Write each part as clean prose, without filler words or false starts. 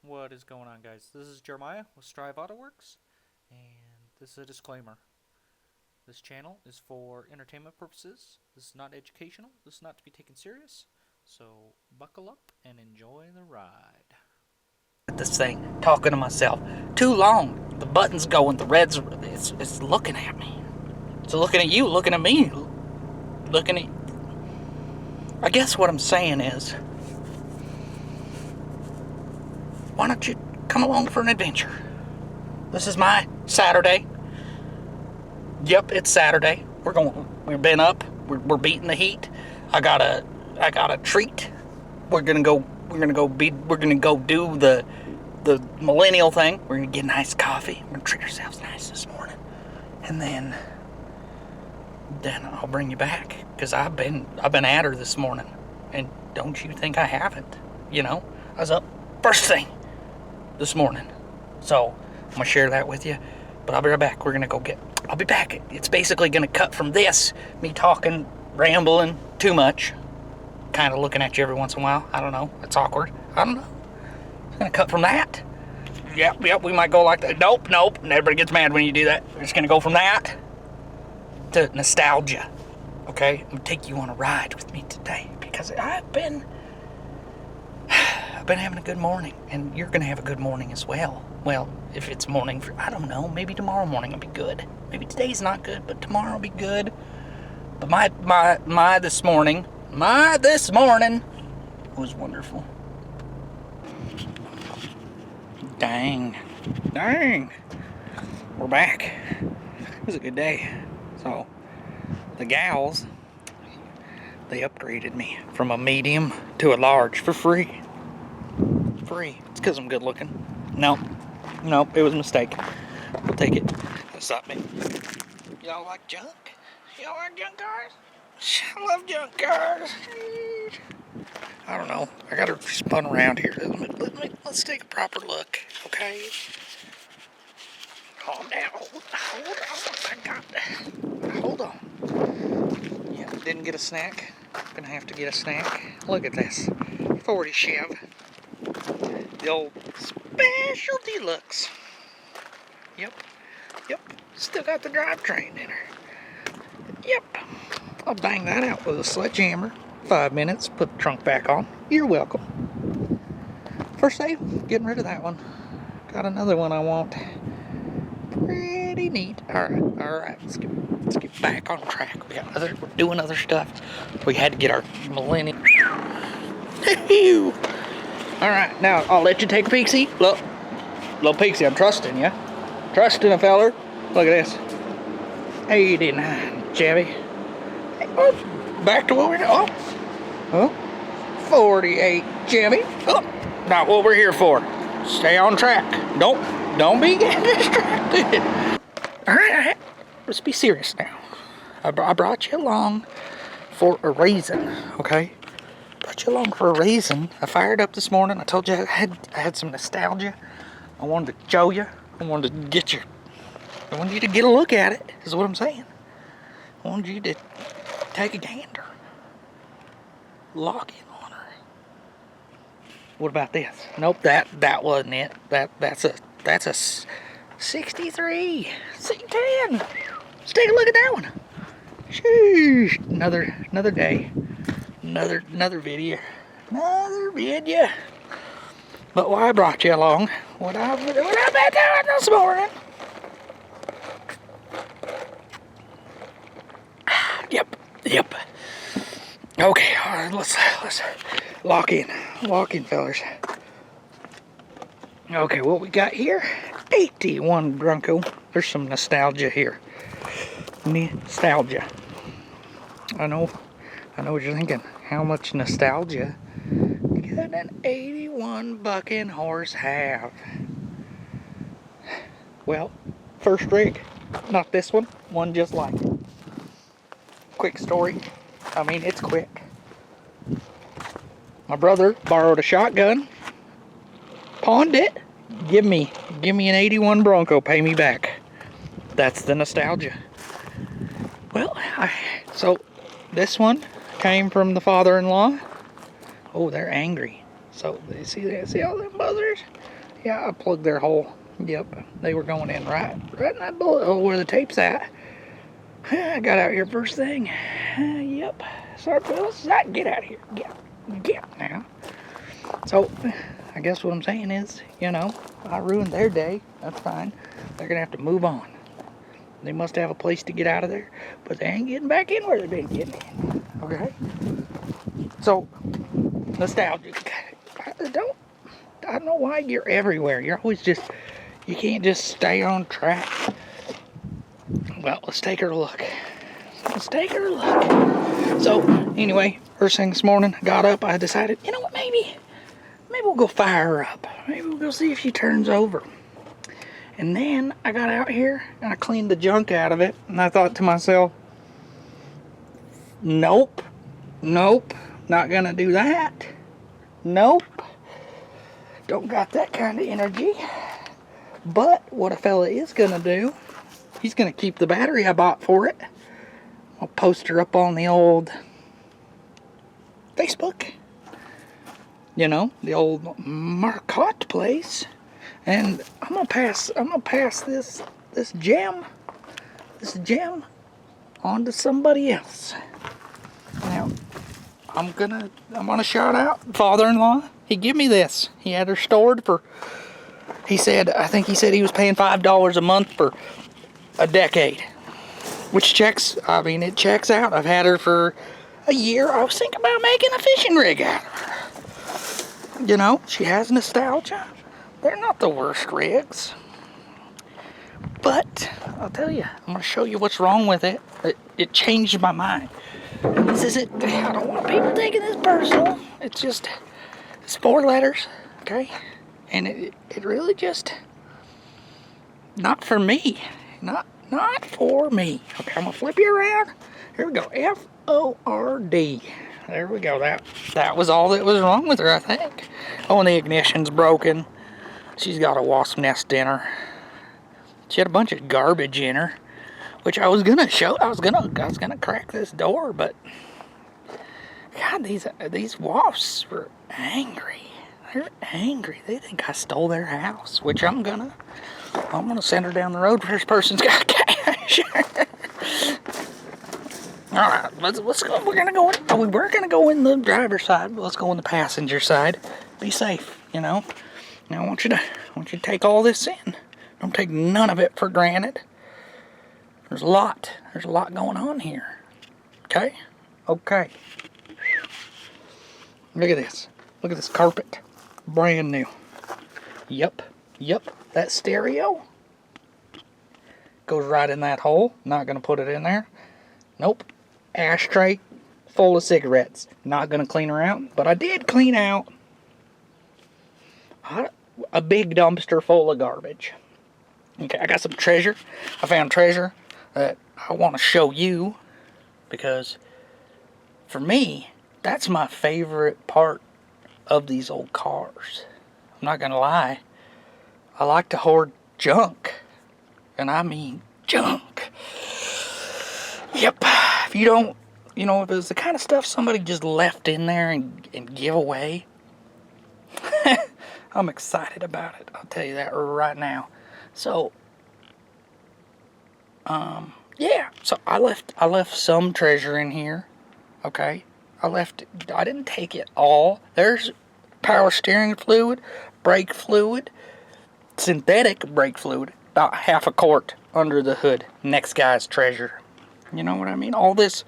What is going on, guys? This is Jeremiah with Strive AutoWorks, and this is a disclaimer. This channel is for entertainment purposes. This is not educational. This is not to be taken serious. So buckle up and enjoy the ride. This thing, talking to myself. Too long. The button's going. The red's. It's looking at me. It's looking at you. Looking at me. Looking at. I guess what I'm saying is, why don't you come along for an adventure? This is my Saturday. Yep, it's Saturday. We've been up. We're beating the heat. I got a treat. We're gonna go do the millennial thing. We're gonna get nice coffee. We're gonna treat ourselves nice this morning, and then I'll bring you back, because I've been at her this morning, and don't you think I haven't? You know, I was up first thing this morning, so I'm gonna share that with you. But I'll be right back. I'll be back. It's basically gonna cut from this, me talking, rambling too much, kind of looking at you every once in a while. I don't know. It's awkward. I don't know. It's gonna cut from that. Yep. We might go like that. Nope. Everybody gets mad when you do that. We're just gonna go from that to nostalgia. Okay, I'm gonna take you on a ride with me today, because I've been having a good morning, and you're gonna have a good morning as well. Well, if it's morning I don't know, maybe tomorrow morning will be good. Maybe today's not good, but tomorrow will be good. But my this morning was wonderful. Dang. We're back. It was a good day. So, the gals, they upgraded me from a medium to a large for free. It's because I'm good looking. Nope, it was a mistake. We'll take it. Stop me. Y'all like junk? Y'all like junk cars? I love junk cars. I don't know. I got her spun around here. Let's take a proper look, okay? Calm down. Hold on. Yeah, didn't get a snack. Gonna have to get a snack. Look at this. 40 Chev. The old special deluxe. Yep. Still got the drivetrain in her. Yep. I'll bang that out with a sledgehammer. 5 minutes, put the trunk back on. You're welcome. First day, getting rid of that one. Got another one I want. Pretty neat. Alright. Let's get back on track. We're doing other stuff. We had to get our millennium. Alright, now I'll let you take a peek-see. Look, little peek-see, I'm trusting you. Trusting a feller. Look at this. 89 Chevy. Back to what we're doing. Oh, 48 Chevy. Oh, not what we're here for. Stay on track. Don't be getting distracted. All right. Let's be serious now. I brought you along for a reason, okay? Brought you along for a reason. I fired up this morning. I told you I had some nostalgia. I wanted to show you. I wanted you to get a look at it, is what I'm saying. I wanted you to take a gander. Lock in on her. What about this? Nope, that wasn't it. That's a 63 C10. Let's take a look at that one. Sheesh. Another day. Another video. But why I brought you along? What I've been doing this morning. Yep. Okay, all right, let's lock in, fellas. Okay, what we got here? 81 Bronco. There's some nostalgia here. Nostalgia. I know what you're thinking. How much nostalgia could an 81 bucking horse have? Well, first rig, not this one just like it. Quick story. I mean, it's quick. My brother borrowed a shotgun, pawned it, give me an 81 Bronco, pay me back. That's the nostalgia. Well, so this one came from the father-in-law. Oh, they're angry. So, you see that? See all them buzzers? Yeah, I plugged their hole. Yep, they were going in right in that bullet hole where the tape's at. I got out here first thing. Yep. Sorry, fellas. Get out of here. Get now. So, I guess what I'm saying is, you know, I ruined their day. That's fine. They're going to have to move on. They must have a place to get out of there, but they ain't getting back in where they've been getting in. Okay? So, nostalgic. I don't know why you're everywhere. You're always just, you can't just stay on track. Well, let's take her a look. So, anyway, first thing this morning, I got up, I decided, you know what, maybe we'll go fire her up. Maybe we'll go see if she turns over. And then I got out here and I cleaned the junk out of it, and I thought to myself, nope, not gonna do that. Nope, don't got that kind of energy. But what a fella is gonna do, he's gonna keep the battery I bought for it. I'll post her up on the old Facebook, you know, the old Marcotte place. And I'm gonna pass this gem on to somebody else. Now, I'm gonna shout out father-in-law. He gave me this. He had her stored for, I think he said he was paying $5 a month for a decade. Which checks out. I've had her for a year. I was thinking about making a fishing rig out of her. You know, she has nostalgia. They're not the worst rigs. But, I'll tell you, I'm going to show you what's wrong with it. It changed my mind. And this isn't, I don't want people taking this personal. It's 4 letters, okay? And it really just, not for me. Not for me. Okay, I'm going to flip you around. Here we go. F-O-R-D. There we go. That was all that was wrong with her, I think. Oh, and the ignition's broken. She's got a wasp nest in her. She had a bunch of garbage in her, which I was gonna show. I was gonna crack this door, but God, these wasps were angry. They're angry. They think I stole their house, which I'm gonna send her down the road. First person's got cash. All right, let's go. We're gonna go in the driver's side, but let's go on the passenger side. Be safe, you know. Now I want you to take all this in. Don't take none of it for granted. There's a lot going on here. Okay? Okay. Look at this. Look at this carpet. Brand new. Yep. That stereo goes right in that hole. Not gonna put it in there. Nope. Ashtray full of cigarettes. Not gonna clean her out, but I did clean out a big dumpster full of garbage. Okay, I got some treasure. I found treasure that I want to show you, because for me, that's my favorite part of these old cars. I'm not gonna lie. I like to hoard junk. And I mean junk. Yep. If you don't, you know, if it's the kind of stuff somebody just left in there and give away, I'm excited about it. I'll tell you that right now. So, yeah. So I left some treasure in here. Okay. I didn't take it all. There's power steering fluid, brake fluid, synthetic brake fluid, about half a quart under the hood. Next guy's treasure. You know what I mean? All this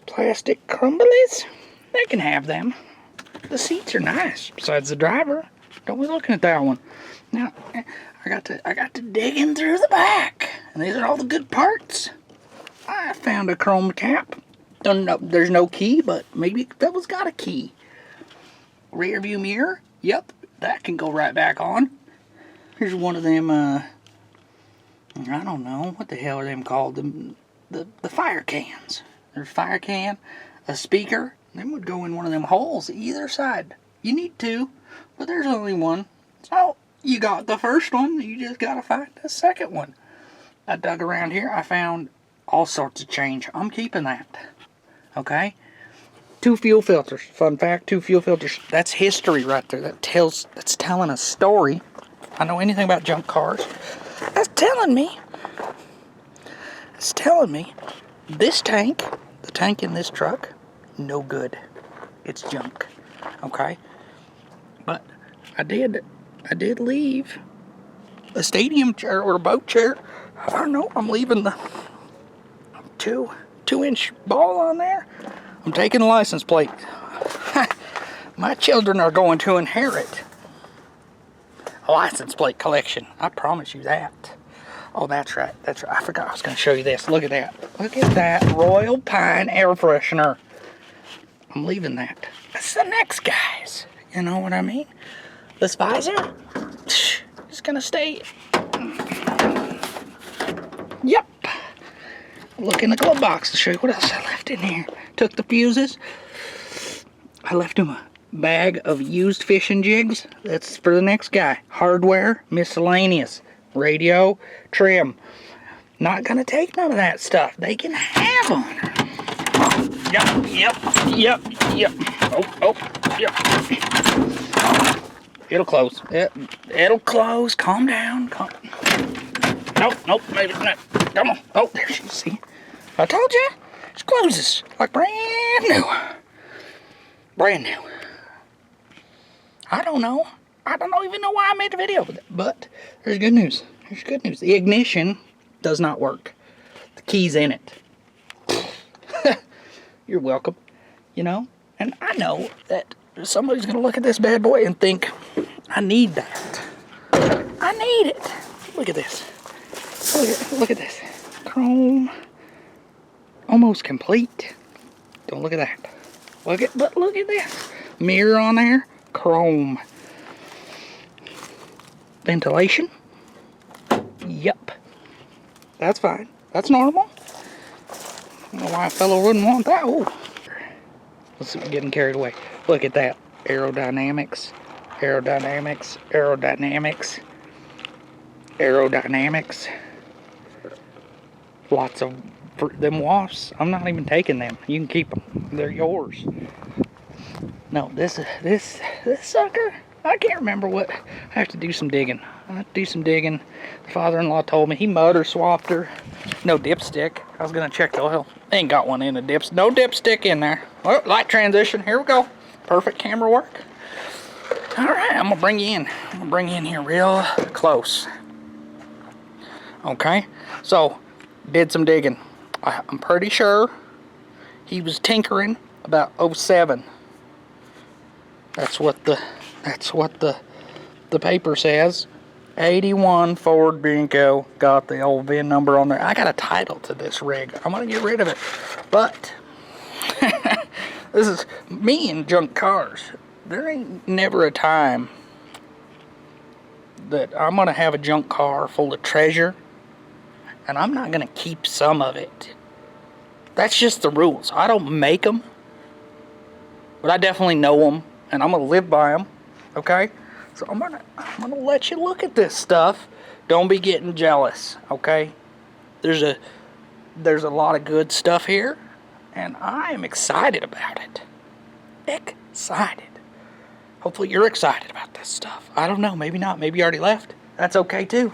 plastic crumblies, they can have them. The seats are nice, besides the driver. Don't be looking at that one. Now, I got to digging through the back, and these are all the good parts. I found a chrome cap. Don't know, there's no key, but maybe that was got a key. Rear view mirror. Yep, that can go right back on. Here's one of them. I don't know what the hell are them called. The fire cans. There's a fire can, a speaker. Them would go in one of them holes either side. You need two, but there's only one. So you got the first one, you just gotta find the second one. I dug around here, I found all sorts of change. I'm keeping that. Okay? 2 fuel filters. Fun fact, 2 fuel filters. That's history right there. That's telling a story. I know anything about junk cars. That's telling me. It's telling me this tank, the tank in this truck, no good. It's junk. Okay? But I did leave a stadium chair or a boat chair. I don't know. I'm leaving the 2-inch ball on there. I'm taking the license plate. My children are going to inherit a license plate collection. I promise you that. Oh, that's right. That's right. I forgot I was going to show you this. Look at that. Look at that Royal Pine air freshener. I'm leaving that. That's the next guys. You know what I mean? This visor is going to stay. Yep. Look in the glove box to show you what else I left in here. Took the fuses. I left him a bag of used fishing jigs. That's for the next guy. Hardware, miscellaneous, radio, trim. Not gonna take none of that stuff. They can have them. Yep. Oh, yep. It'll close. It'll close. Calm down. Nope, maybe not. Come on. Oh, there she is. See? I told you. It closes like brand new. Brand new. I don't even know why I made the video with it. But there's good news. There's good news. The ignition does not work. The key's in it. You're welcome. You know? And I know that somebody's going to look at this bad boy and think, I need that. I need it. Look at this. Look at this. Chrome. Almost complete. Don't look at that. But look at this. Mirror on there. Chrome. Ventilation. Yep. That's fine. That's normal. I don't know why a fellow wouldn't want that. Oh. Let's see, we're getting carried away. Look at that. Aerodynamics. Aerodynamics. Aerodynamics. Aerodynamics. Lots of them wasps. I'm not even taking them. You can keep them. They're yours. No, this sucker. I can't remember what. I have to do some digging. The father-in-law told me he motor swapped her. No dipstick. I was gonna check the oil. Ain't got one in the dips. No dipstick in there. Well, light transition. Here we go. Perfect camera work. All right, I'm gonna bring you in. I'm gonna bring you in here real close. Okay, so did some digging. I'm pretty sure he was tinkering about 07. That's what the paper says. 81 Ford Bronco. Got the old VIN number on there. I got a title to this rig. I'm gonna get rid of it, but this is me and junk cars. There ain't never a time that I'm gonna have a junk car full of treasure and I'm not gonna keep some of it. That's just the rules. I don't make them, but I definitely know them, and I'm gonna live by them. Okay, so I'm gonna let you look at this stuff. Don't be getting jealous. Okay, there's a lot of good stuff here, and I am excited about it. Excited. Hopefully you're excited about this stuff. I don't know. Maybe not. Maybe you already left. That's okay too.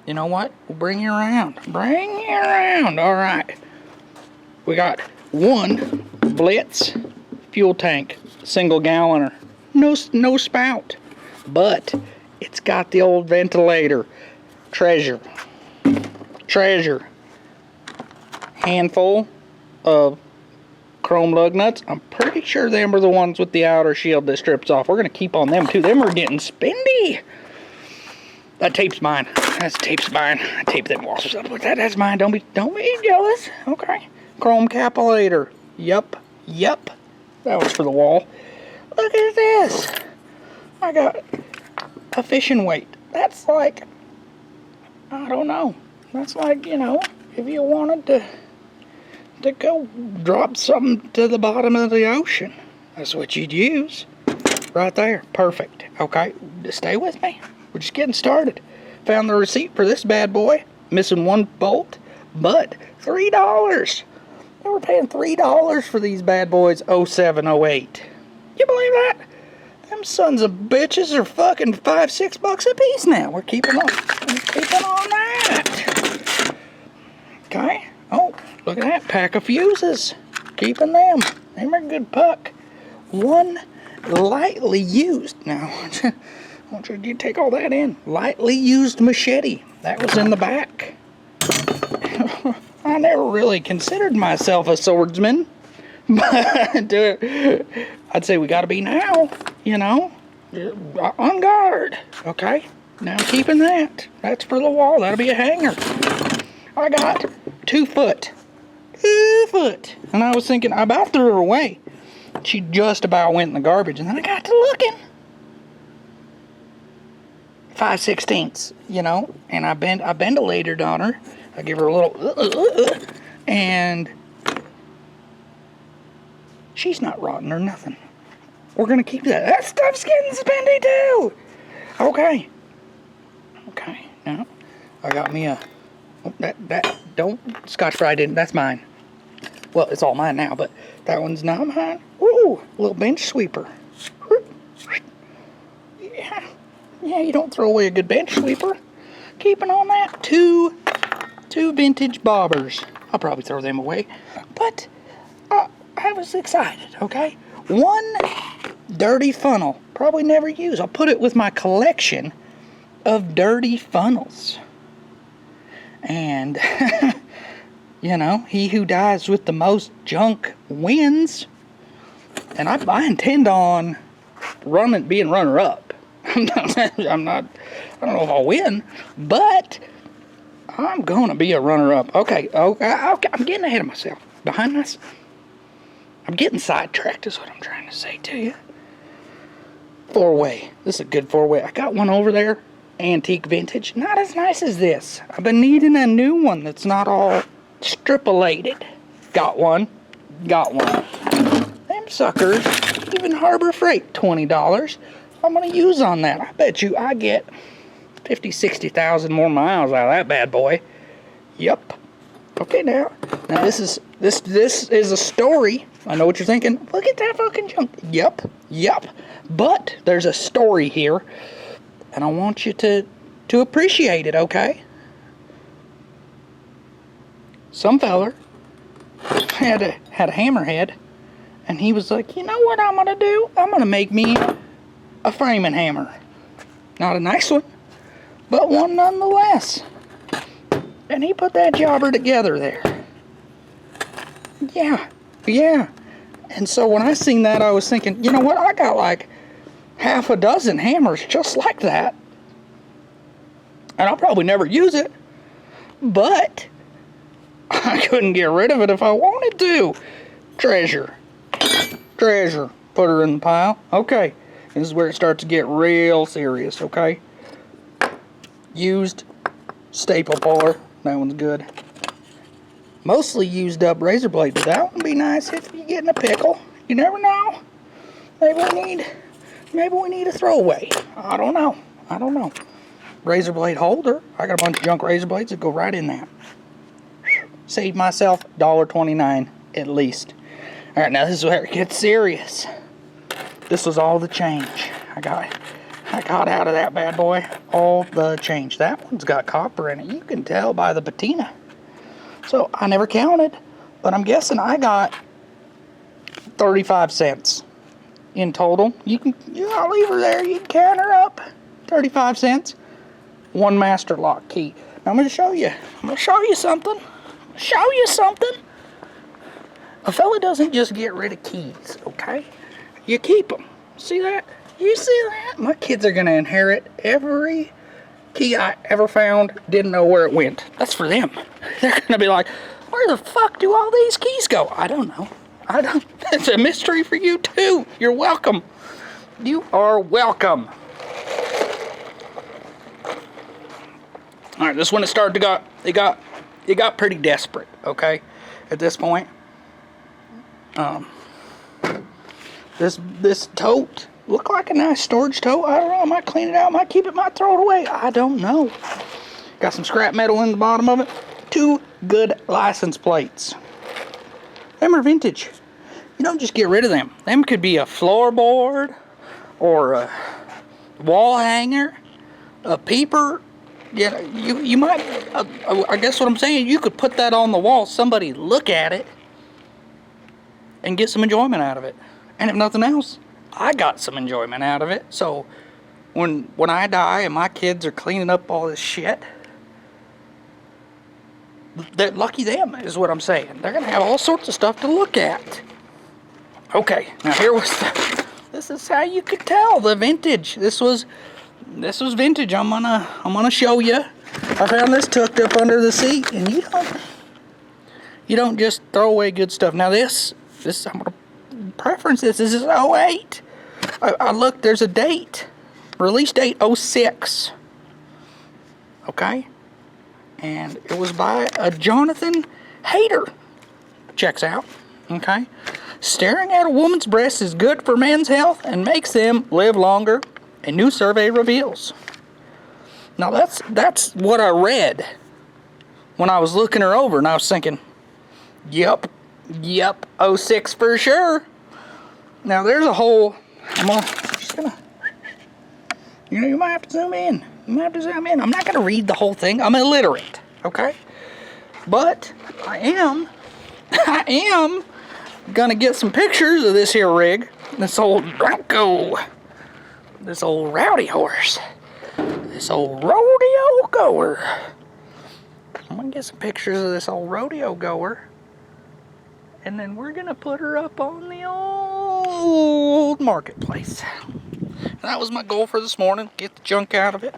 You know what? We'll bring you around. Bring you around. All right. We got one Blitz fuel tank, single galloner. No spout, but it's got the old ventilator. Treasure. Handful of chrome lug nuts. I'm pretty sure them are the ones with the outer shield that strips off. We're gonna keep on them too. Them are getting spendy. That tape's mine. That's tape's mine. I tape them walls up with that. That's mine. Don't be jealous. Okay. Chrome capillator. Yup. That was for the wall. Look at this. I got a fishing weight. That's like, I don't know. That's like, you know, if you wanted to go drop something to the bottom of the ocean. That's what you'd use. Right there. Perfect. Okay. Stay with me. We're just getting started. Found the receipt for this bad boy. Missing one bolt, but $3. They were paying $3 for these bad boys 07, 08. You believe that? Them sons of bitches are fucking $5-6 a piece now. We're keeping on that. Okay. Oh, look at that pack of fuses. Keeping them. Them are good puck. One lightly used. Now, I want you to take all that in. Lightly used machete. That was in the back. I never really considered myself a swordsman. But I'd say we got to be now, you know, on guard. Okay, now I'm keeping that. That's for the wall. That'll be a hanger. I got 2 foot. 2 foot. And I was thinking, I about threw her away. She just about went in the garbage. And then I got to looking. 5/16, you know, and I ventilated on her. I give her a little, and she's not rotten or nothing. We're gonna keep that. That stuff's getting spendy too. Okay. Okay. Now, I got me a. Oh, that don't Scotch-Brite didn't. That's mine. Well, it's all mine now, but that one's not mine. Ooh, a little bench sweeper. Yeah. Yeah, you don't throw away a good bench sweeper. Keeping on that. Two vintage bobbers. I'll probably throw them away, but I was excited. Okay, one dirty funnel, probably never used. I'll put it with my collection of dirty funnels. And you know, he who dies with the most junk wins. And I intend on being runner up. I don't know if I'll win, but I'm gonna be a runner-up. Okay, I'm getting ahead of myself. Behind us, I'm getting sidetracked is what I'm trying to say to you. 4-way. This is a good 4-way. I got one over there, antique vintage. Not as nice as this. I've been needing a new one that's not all stripilated. Got one. Them suckers, even Harbor Freight, $20. I'm gonna use on that. I bet you I get 50,000-60,000 more miles out of that bad boy. Yep. Okay, now this is a story. I know what you're thinking. Look at that fucking junk. Yep. But there's a story here, and I want you to appreciate it. Okay. Some feller had a hammerhead, and he was like, you know what I'm gonna do? I'm gonna make me a framing hammer. Not a nice one, but one nonetheless. And he put that jobber together there. Yeah. And so when I seen that, I was thinking, you know what? I got like half a dozen hammers just like that. And I'll probably never use it, but I couldn't get rid of it if I wanted to. Treasure. Put her in the pile. Okay. This is where it starts to get real serious, okay? Used staple puller. That one's good. Mostly used up razor blade, but that one would be nice if you get in a pickle. You never know. Maybe we need a throwaway. I don't know. Razor blade holder. I got a bunch of junk razor blades that go right in that. Saved myself $1.29 at least. All right, now this is where it gets serious. This was all the change. I got out of that bad boy all the change. That one's got copper in it. You can tell by the patina. So I never counted, but I'm guessing I got 35 cents in total. I'll leave her there. You can count her up. 35 cents. One master lock key. Now I'm going to show you. Something. A fella doesn't just get rid of keys, okay? You keep them. See that? You see that? My kids are going to inherit every key I ever found, didn't know where it went. That's for them. They're going to be like, where the fuck do all these keys go? I don't know. It's a mystery for you too. You're welcome. You are welcome. All right, this one it started to it got pretty desperate, okay? At this point. This tote looked like a nice storage tote. I don't know. I might clean it out. Might keep it. Might throw it away. I don't know. Got some scrap metal in the bottom of it. 2 good license plates. Them are vintage. You don't just get rid of them. Them could be a floorboard or a wall hanger, a peeper. Yeah, you might, I guess what I'm saying, you could put that on the wall, somebody look at it, and get some enjoyment out of it. And if nothing else, I got some enjoyment out of it. So when I die and my kids are cleaning up all this shit, they're lucky them, is what I'm saying. They're gonna have all sorts of stuff to look at. Okay, now here was this is how you could tell the vintage. This was vintage. I'm gonna show you. I found this tucked up under the seat, and you don't just throw away good stuff. Now this I'm gonna preference this. This is 08. I looked. There's a date, release date 06. Okay, and it was by a Jonathan Hayter. Checks out. Okay, staring at a woman's breast is good for men's health and makes them live longer. A new survey reveals. Now that's what I read when I was looking her over, and I was thinking, yep, 06 for sure. Now there's a whole, you might have to zoom in. I'm not gonna read the whole thing. I'm illiterate, okay? But I am gonna get some pictures of this here rig, this old Bronco. This old rowdy horse. This old rodeo goer. I'm gonna get some pictures of this old rodeo goer. And then we're gonna put her up on the old marketplace. That was my goal for this morning. Get the junk out of it.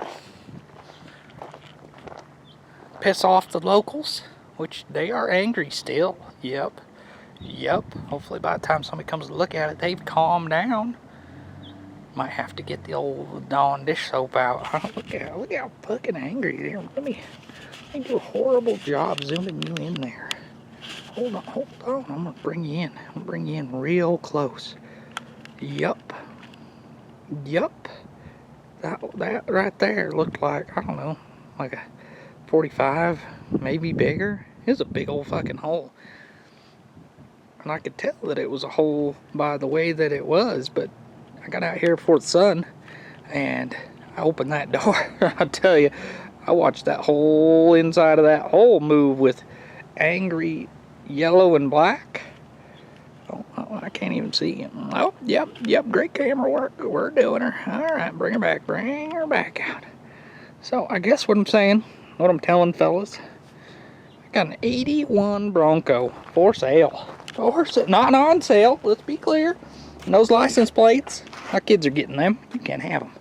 Piss off the locals, which they are angry still. Yep. Hopefully by the time somebody comes to look at it, they've calmed down. Might have to get the old Dawn dish soap out. Look how fucking angry they are. Let me do a horrible job zooming you in there. Hold on. I'm gonna bring you in real close. Yup. That right there looked like, I don't know, like a 45, maybe bigger. It was a big old fucking hole. And I could tell that it was a hole by the way that it was, but I got out here before the sun, and I opened that door. I tell you, I watched that whole inside of that hole move with angry yellow and black. Oh, I can't even see it. Oh, yep, great camera work. We're doing her. All right, bring her back out. So I guess what I'm saying, what I'm telling fellas, I got an 81 Bronco for sale. Not on sale, let's be clear. And those license plates, our kids are getting them. You can't have them.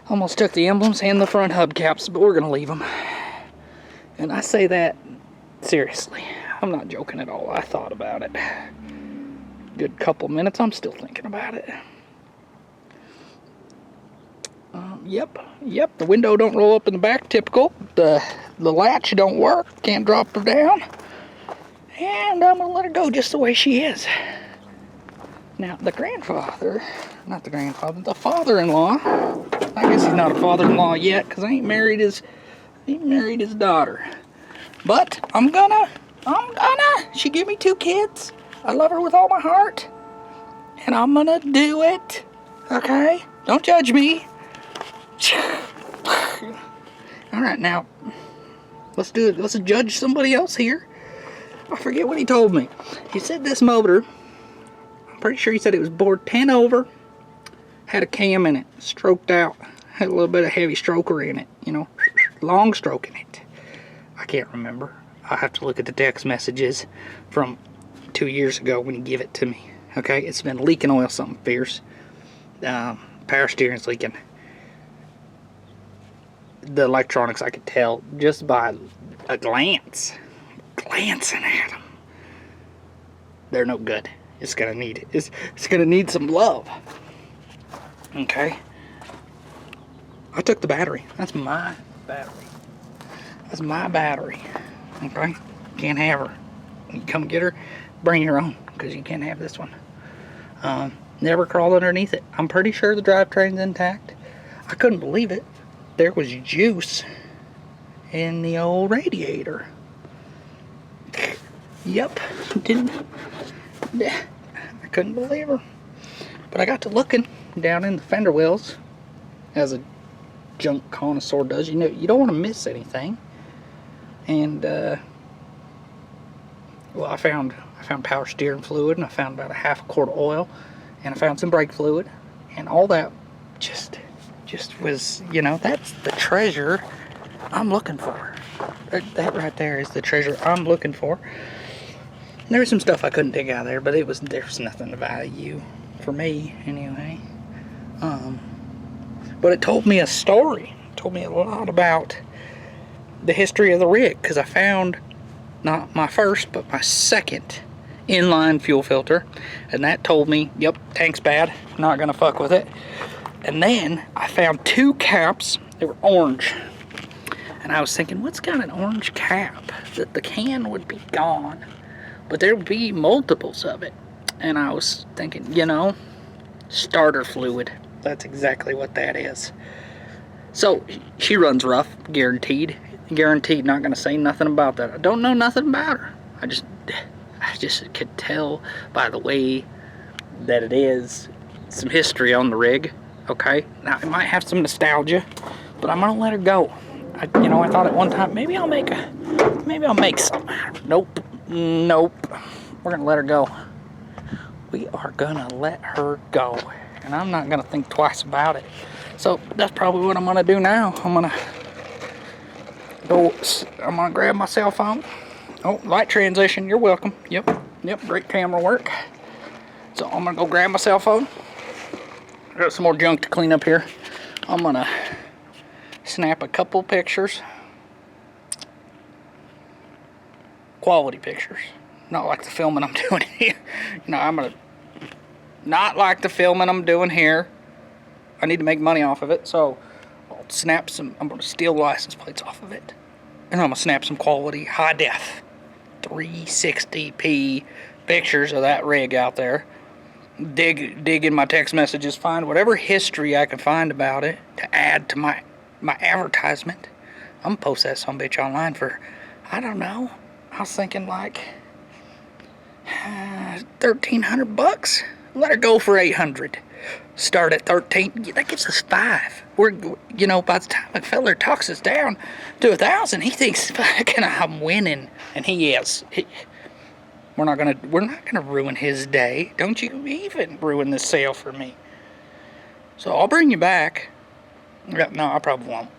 Almost took the emblems and the front hubcaps, but we're going to leave them. And I say that seriously. I'm not joking at all. I thought about it. Good couple minutes, I'm still thinking about it. Yep, the window don't roll up in the back, typical. The latch don't work, can't drop her down. And I'm going to let her go just the way she is. Now, the father-in-law, I guess he's not a father-in-law yet, because I ain't married his daughter. But I'm gonna, she gave me 2 kids. I love her with all my heart. And I'm gonna do it, okay? Don't judge me. All right, now, let's do it. Let's judge somebody else here. I forget what he told me. He said this motor, I'm pretty sure he said it was bored 10 over, had a cam in it, stroked out, had a little bit of heavy stroker in it, you know, long stroke in it. I can't remember. I'll have to look at the text messages from 2 years ago when he gave it to me. Okay, it's been leaking oil something fierce. Power steering's leaking. The electronics, I could tell just by a glance. Glancing at them, they're no good. It's gonna need it's gonna need some love. Okay, I took the battery. That's my battery. Okay, can't have her. You come get her, bring your own, because you can't have this one. Never crawled underneath it. I'm pretty sure the drivetrain's intact. I couldn't believe it. There was juice in the old radiator. Yep, I couldn't believe her. But I got to looking down in the fender wells, as a junk connoisseur does. You know, you don't want to miss anything. And well, I found power steering fluid, and I found about a half a quart of oil, and I found some brake fluid, and all that just was, you know, that's the treasure I'm looking for. That right there is the treasure I'm looking for. There was some stuff I couldn't dig out of there, but there's nothing of value for me anyway. But it told me a story. It told me a lot about the history of the rig, because I found not my first, but my second inline fuel filter, and that told me, yep, tank's bad, not gonna fuck with it. And then I found 2 caps. They were orange, and I was thinking, what's got an orange cap? That the can would be gone, but there would be multiples of it. And I was thinking, you know, starter fluid. That's exactly what that is. So she runs rough, guaranteed. Guaranteed, not gonna say nothing about that. I don't know nothing about her. I just could tell by the way that it is some history on the rig. Okay, now it might have some nostalgia, but I'm gonna let her go. I thought at one time maybe I'll make some. Nope. We're gonna let her go. We are gonna let her go, and I'm not gonna think twice about it. So that's probably what I'm gonna do now. I'm gonna grab my cell phone. Oh, light transition, you're welcome. Yep, great camera work. So I'm gonna go grab my cell phone. I got some more junk to clean up here. I'm gonna snap a couple pictures. Quality pictures. Not like the filming I'm doing here. I'm gonna not like the filming I'm doing here. I need to make money off of it, so I'll snap some. I'm gonna steal license plates off of it, and I'm gonna snap some quality high def 360p pictures of that rig out there. Dig in my text messages, find whatever history I can find about it to add to my advertisement. I'm gonna post that sumbitch online for, I don't know, I was thinking like $1,300. Let her go for 800. Start at 13. That gives us 5. We're, by the time a feller talks us down to 1,000, he thinks fucking I'm winning, and he is. We're not gonna ruin his day. Don't you even ruin this sale for me. So I'll bring you back. No, I probably won't.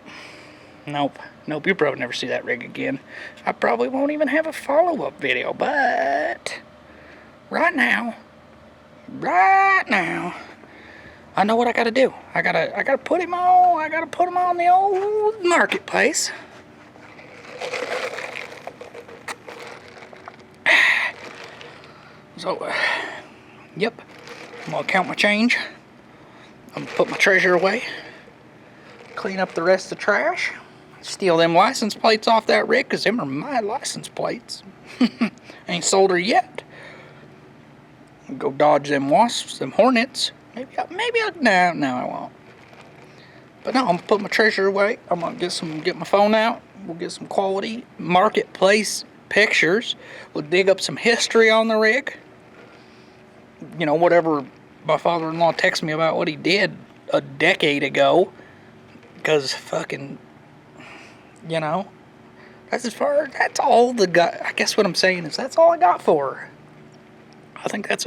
Nope. You'll probably never see that rig again. I probably won't even have a follow-up video, but right now, I know what I gotta do. I gotta put him on the old marketplace. So, yep, I'm gonna count my change. I'm gonna put my treasure away, clean up the rest of the trash, steal them license plates off that rig, because them are my license plates. Ain't sold her yet. Go dodge them wasps, them hornets. No, I won't. But no, I'm gonna put my treasure away. I'm gonna get my phone out. We'll get some quality marketplace pictures. We'll dig up some history on the rig. Whatever my father-in-law texted me about what he did a decade ago. Because fucking, that's all I guess what I'm saying is that's all I got for her. I think it's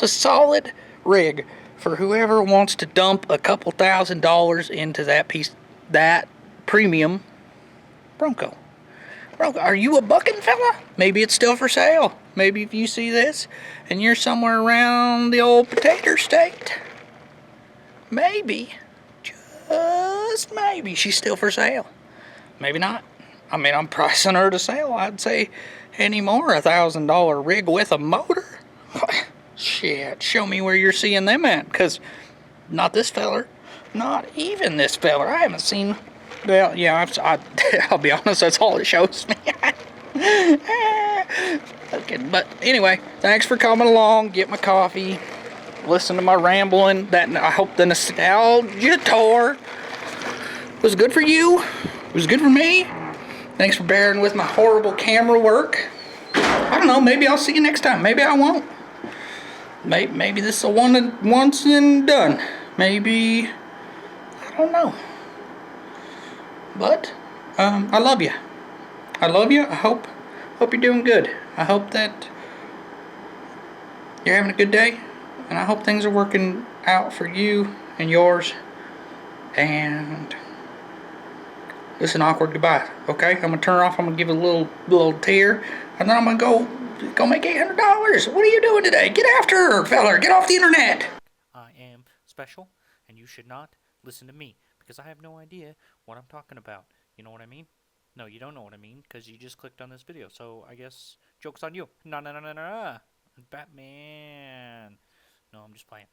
a solid rig for whoever wants to dump a couple $1,000s into that premium Bronco. Are you a bucking fella? Maybe it's still for sale. Maybe if you see this and you're somewhere around the old potato state, maybe, just maybe, she's still for sale. Maybe not. I mean, I'm pricing her to sale. I'd say any more $1,000 rig with a motor. Shit, show me where you're seeing them at, because not this feller, not even this feller. I haven't seen. Well, yeah, I'll be honest, that's all it shows me. Okay, but anyway, thanks for coming along. Get my coffee, listen to my rambling. I hope the nostalgia tour was good for you. It was good for me. Thanks for bearing with my horrible camera work. I don't don't know. Maybe I'll see you next time. Maybe I won't. Maybe this is a once and done. Maybe, I don't know. But I love you. I love you. I hope you're doing good. I hope that you're having a good day, and I hope things are working out for you and yours. And this is an awkward goodbye. Okay, I'm gonna turn off. I'm gonna give it a little tear, and then I'm gonna go make $800. What are you doing today? Get after her, feller. Get off the internet. I am special, and you should not listen to me because I have no idea what I'm talking about. You know what I mean? No, you don't know what I mean because you just clicked on this video. So I guess joke's on you. No, no, no, no, no. Batman. No, I'm just playing.